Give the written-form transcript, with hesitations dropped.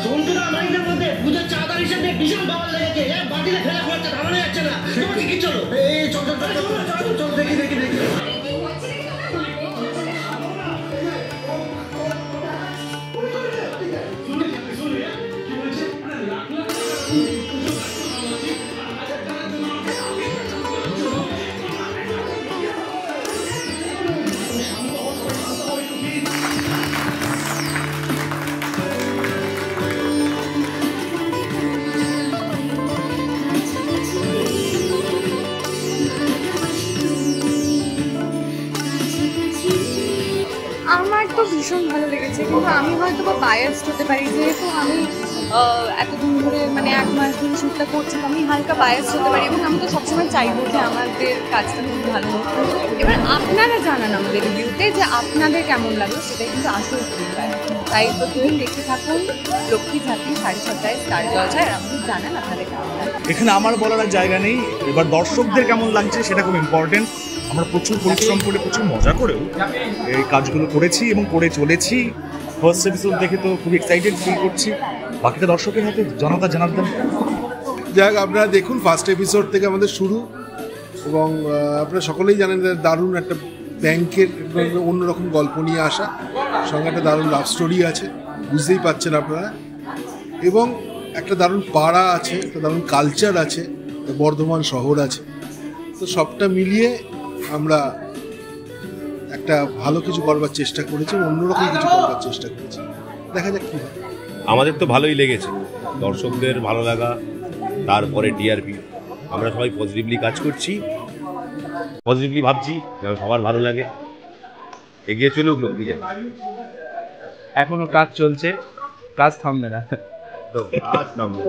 জন্তুরা মাইন্ডের মধ্যে পুজোর চাঁদার হিসেবে ভীষণ বাবার লেগেছে, বাটিতে ফেলা পড়ছে, ধারণা যাচ্ছে না। তোমার কি চলো এই চল চল চল চল দেখি দেখি দেখি। আমার তো ভীষণ ভালো লেগেছে, কিন্তু আমি হয়তো বা বায়াসড হতে পারি, যেহেতু আমি এতদিন ধরে মানে 1 মাস ধরে শ্যুটটা করছি, আমি হালকা বায়াসড হতে পারি, এবং আমি তো সবসময় চাইবো যে আমাদের কাজটা খুব ভালো হোক। এবার আপনারা জানান আমাদের রিভিউতে যে আপনাদের কেমন লাগলো, সেটাই কিন্তু আসল ফিডব্যাক। তাই প্রতিদিন দেখতে থাকুন লক্ষ্মী ঝাঁপি 6:30টায় স্টার জলসায়, আর আমাদের জানান আপনাদের কেমন লাগলো। এখানে আমার বলার আর জায়গা নেই, এবার দর্শকদের কেমন লাগছে সেটা খুব ইম্পর্টেন্ট। আমরা প্রচুর পরিশ্রম করে প্রচুর মজা করেও এই কাজগুলো করেছি এবং করে চলেছি। ফার্স্ট এপিসোড দেখে তো খুব এক্সাইটেড ফিল করছি, বাকিটা দর্শকের হাতে জানাতেন। যাক, আপনারা দেখুন, ফার্স্ট এপিসোড থেকে আমাদের শুরু, এবং আপনারা সকলেই জানেন যে দারুণ একটা ব্যাংকের অন্যরকম গল্প নিয়ে আসা, সঙ্গে একটা দারুণ লাভ স্টোরি আছে, বুঝতেই পারছেন আপনারা, এবং একটা দারুণ পাড়া আছে, একটা দারুণ কালচার আছে, বর্ধমান শহর আছে। তো সবটা মিলিয়ে আমরা একটা ভালো কিছু করবার চেষ্টা করেছি, অন্যরকম কিছু করবার চেষ্টা করেছি। দেখা যাক কী হয়। আমাদের তো ভালোই লেগেছে, দর্শকদের ভালো লাগা, তারপরে টিআরপি, আমরা সবাই পজিটিভলি কাজ করছি, পজিটিভলি ভাবছি যেন সবার ভালো লাগে, এগিয়ে চলুক লক্ষ্মী ঝাঁপি। এখনো কাজ চলছে, কাজ থামবে না। তো কাজ নামবে।